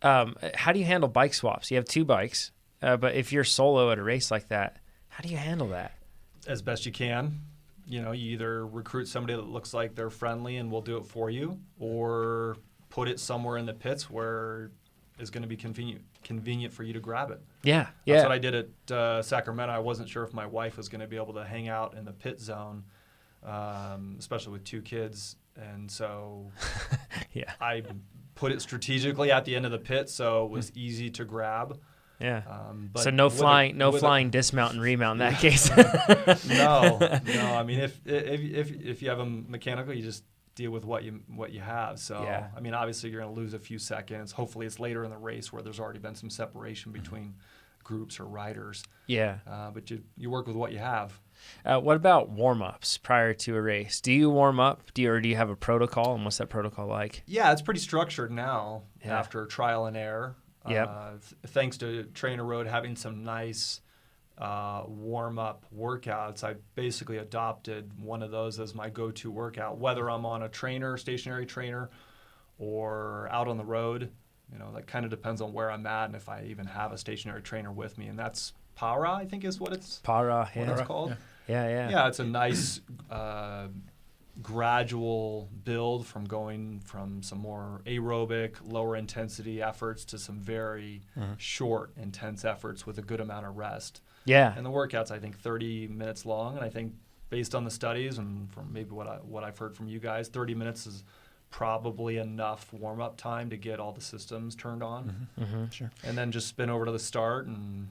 How do you handle bike swaps? You have 2 bikes, but if you're solo at a race like that, how do you handle that? As best you can. You either recruit somebody that looks like they're friendly and will do it for you, or put it somewhere in the pits where it's going to be convenient for you to grab it. Yeah. That's what I did at Sacramento. I wasn't sure if my wife was going to be able to hang out in the pit zone, especially with 2 kids. And so I put it strategically at the end of the pit so it was easy to grab. Yeah. But so no flying dismount and remount in that case. No. I mean, if you have a mechanical, you just deal with what you have. So I mean, obviously you're going to lose a few seconds. Hopefully it's later in the race where there's already been some separation between groups or riders. Yeah. But you work with what you have. What about warm-ups prior to a race? Do you warm up? Or do you have a protocol? And what's that protocol like? Yeah, it's pretty structured now after trial and error. Thanks to Trainer Road having some nice warm-up workouts, I basically adopted one of those as my go-to workout, whether I'm on a stationary trainer, or out on the road. That kind of depends on where I'm at and if I even have a stationary trainer with me. And that's Para, I think is what it's called. Yeah, it's a nice gradual build from going from some more aerobic, lower intensity efforts to some very short, intense efforts with a good amount of rest. Yeah. And the workout's, I think, 30 minutes long. And I think based on the studies and from maybe what I've heard from you guys, 30 minutes is probably enough warm-up time to get all the systems turned on. Sure. And then just spin over to the start and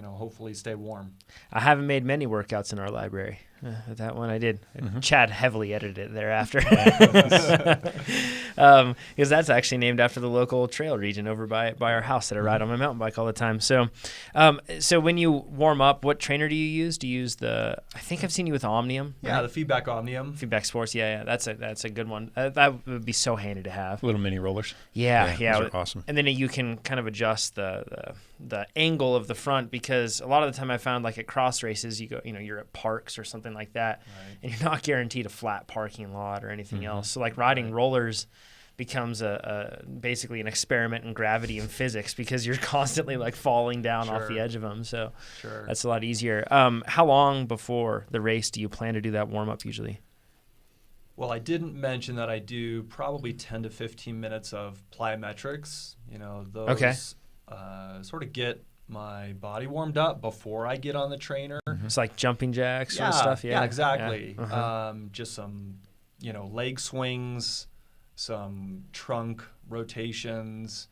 hopefully stay warm. I haven't made many workouts in our library. That one I did. Chad heavily edited it thereafter. Because that's actually named after the local trail region over by our house that I ride on my mountain bike all the time. So when you warm up, what trainer do you use? Do you use I think I've seen you with Omnium. Yeah, the Feedback Omnium. Feedback Sports. Yeah. That's a good one. That would be so handy to have. Little mini rollers. Yeah. Those are awesome. And then you can kind of adjust the angle of the front, because a lot of the time I found, like at cross races, you're at parks or something like that, right, and you're not guaranteed a flat parking lot or anything else. So like riding rollers becomes basically an experiment in gravity and physics, because you're constantly like falling down off the edge of them. So that's a lot easier. How long before the race do you plan to do that warm up usually? Well, I didn't mention that I do probably 10 to 15 minutes of plyometrics. Those sort of get my body warmed up before I get on the trainer. It's like jumping jacks sort of stuff. Yeah, exactly. Yeah. Just some, leg swings, some trunk rotations.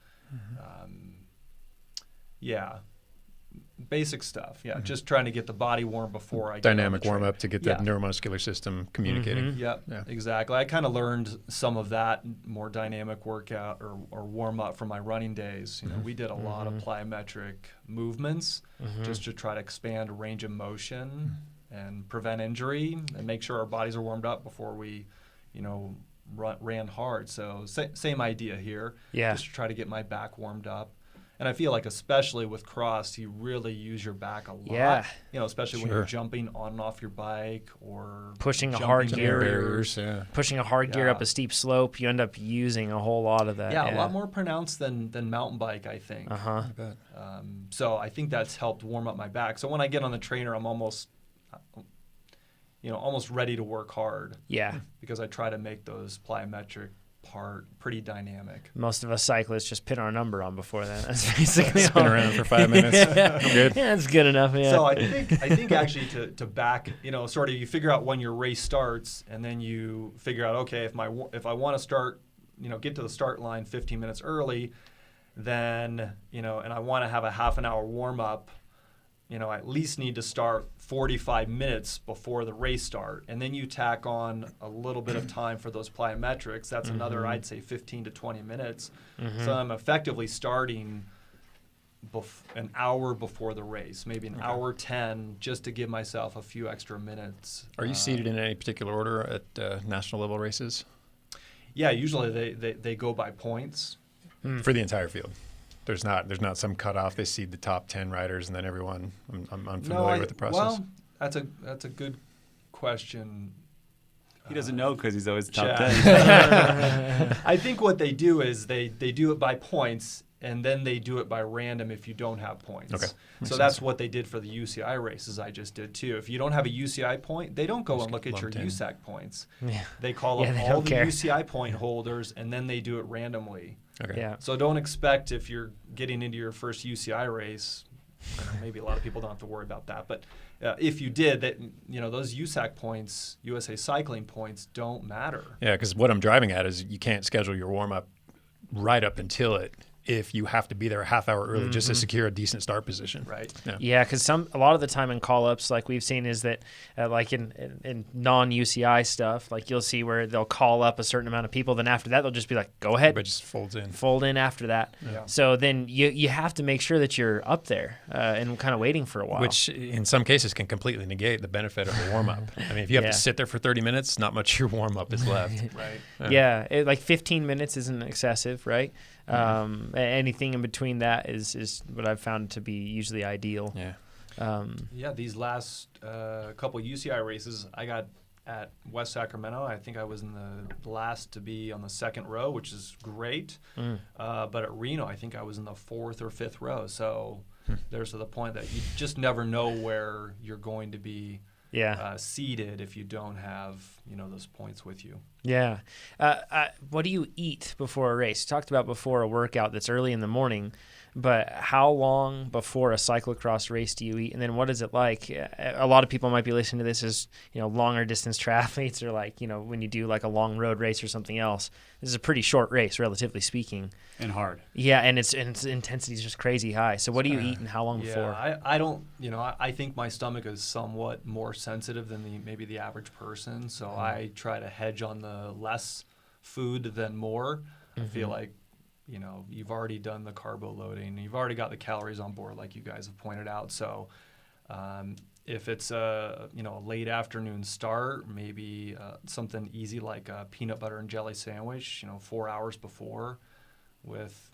Basic stuff. Yeah, just trying to get the body warm before I get dynamic warm up to get that neuromuscular system communicating. Yeah, exactly. I kind of learned some of that more dynamic workout or warm up from my running days. We did a lot of plyometric movements just to try to expand range of motion and prevent injury and make sure our bodies are warmed up before we, ran hard. So same idea here. Yeah. Just to try to get my back warmed up. And I feel like especially with cross, you really use your back a lot. Yeah. Especially when you're jumping on and off your bike or pushing a hard gear. Barriers, pushing a hard gear up a steep slope, you end up using a whole lot of that. Yeah, a lot more pronounced than mountain bike, I think. I bet. So I think that's helped warm up my back. So when I get on the trainer, I'm almost ready to work hard. Yeah. Because I try to make those plyometric part pretty dynamic. Most of us cyclists just pin our number on before then. That's basically spin around for 5 minutes. I'm good. Yeah, that's good enough. Yeah. So I think actually to back, sort of you figure out when your race starts, and then you figure out, okay, if I want to start, get to the start line 15 minutes early, then and I want to have a half an hour warm up. I at least need to start 45 minutes before the race start. And then you tack on a little bit of time for those plyometrics. That's another, I'd say, 15 to 20 minutes. So I'm effectively starting an hour before the race, maybe an hour 10, just to give myself a few extra minutes. Are you seated in any particular order at national level races? Yeah, usually they go by points. For the entire field? There's not some cutoff. They seed the top 10 riders and then everyone. I'm unfamiliar with the process. Well, that's a good question. He doesn't know because he's always top 10. I think what they do is they do it by points, and then they do it by random if you don't have points. Okay. So that's what they did for the UCI races I just did too. If you don't have a UCI point, they don't go and look at your lumped in. USAC points. Yeah. They call Yeah, up they all don't the care. UCI point holders, and then they do it randomly. Okay. Yeah. So don't expect if you're getting into your first UCI race, maybe a lot of people don't have to worry about that, but if you did, that those USAC points, USA Cycling points, don't matter. Yeah, because what I'm driving at is you can't schedule your warm up right up until it if you have to be there a half hour early just to secure a decent start position. Right. Yeah, because a lot of the time in call-ups, like we've seen, is that like in non-UCI stuff, like you'll see where they'll call up a certain amount of people, then after that they'll just be like, go ahead, But just folds in. fold in after that. Yeah. So then you have to make sure that you're up there and kind of waiting for a while. Which in some cases can completely negate the benefit of a warm up. I mean, if you have Yeah. to sit there for 30 minutes, not much of your warm up is left. Right. yeah, like 15 minutes isn't excessive, right? Anything in between that is what I've found to be usually ideal. Yeah. Yeah, these last couple UCI races, I got at West Sacramento. I think I was in the last to be on the second row, which is great. But at Reno, I think I was in the fourth or fifth row. So there's to the point that you just never know where you're going to be seated if you don't have those points with you. Yeah. What do you eat before a race? You talked about before a workout that's early in the morning, but how long before a cyclocross race do you eat? And then what is it like? A lot of people might be listening to this as, longer distance triathletes or like, when you do like a long road race or something else. This is a pretty short race, relatively speaking. And hard. Yeah, and its intensity is just crazy high. So what do you eat and how long before? I don't, I think my stomach is somewhat more sensitive than maybe the average person. So I try to hedge on the less food than more. I feel like, you've already done the carbo loading. You've already got the calories on board, like you guys have pointed out. So if it's a late afternoon start, maybe something easy like a peanut butter and jelly sandwich, 4 hours before, with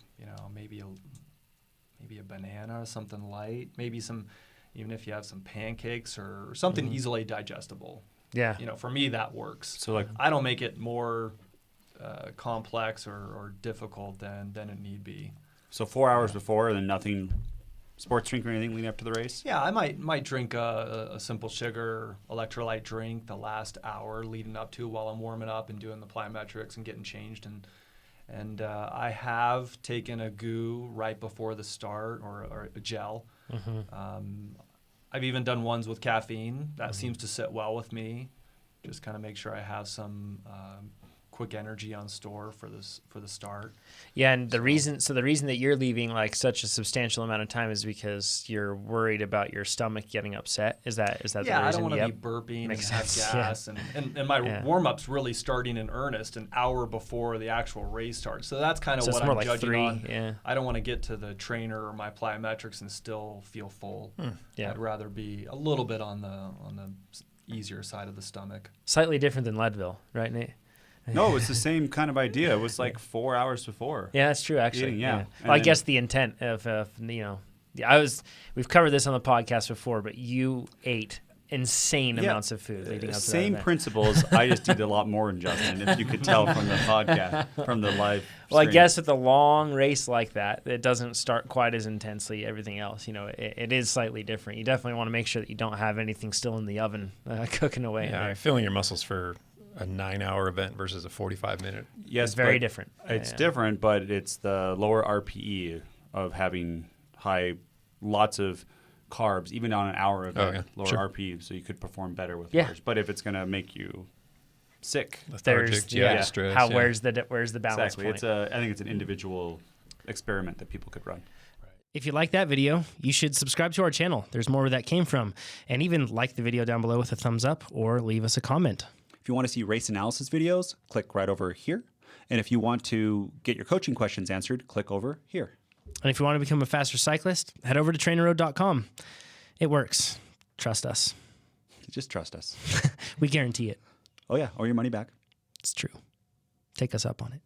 maybe a banana, something light, maybe some, even if you have some pancakes or something easily digestible. Yeah. For me that works. So like I don't make it more complex or difficult than it need be. So 4 hours before, and then nothing, sports drink or anything leading up to the race? Yeah, I might drink a simple sugar electrolyte drink the last hour leading up to while I'm warming up and doing the plyometrics and getting changed. And I have taken a goo right before the start or a gel. I've even done ones with caffeine. That seems to sit well with me. Just kind of make sure I have some quick energy on store for the start. Yeah, and the reason that you're leaving like such a substantial amount of time is because you're worried about your stomach getting upset. Is that the reason? Yeah, I don't want to be burping Makes and have sense. gas, and my warm-up's really starting in earnest an hour before the actual race starts. So that's kind of So it's what more I'm like judging 3, on. yeah. I don't want to get to the trainer or my plyometrics and still feel full. Yeah. I'd rather be a little bit on the easier side of the stomach. Slightly different than Leadville, right, Nate? No, it's the same kind of idea. It was like 4 hours before. Yeah, that's true. Actually, Eating, yeah. Well, And I then- guess the intent of we've covered this on the podcast before, but you ate insane amounts of food leading up to that Same event. principles. I just did a lot more than Justin, if you could tell from the podcast, from the live Well, I stream. guess with a long race like that, it doesn't start quite as intensely. Everything else, it is slightly different. You definitely want to make sure that you don't have anything still in the oven cooking away. in Yeah, there. filling your muscles for a 9-hour event versus a 45-minute. Yes, It's very but different. It's Yeah. different, but it's the lower RPE of having lots of carbs, even on an hour event, lower sure. RPE, so you could perform better with Yeah. carbs. But if it's going to make you sick, Lethargic, stress. Where's yeah. the balance exactly, point? I think it's an individual experiment that people could run. If you like that video, you should subscribe to our channel. There's more where that came from. And even like the video down below with a thumbs up or leave us a comment. If you want to see race analysis videos, click right over here. And if you want to get your coaching questions answered, click over here. And if you want to become a faster cyclist, head over to trainerroad.com. It works. Trust us. Just trust us. We guarantee it. Oh, yeah, or your money back. It's true. Take us up on it.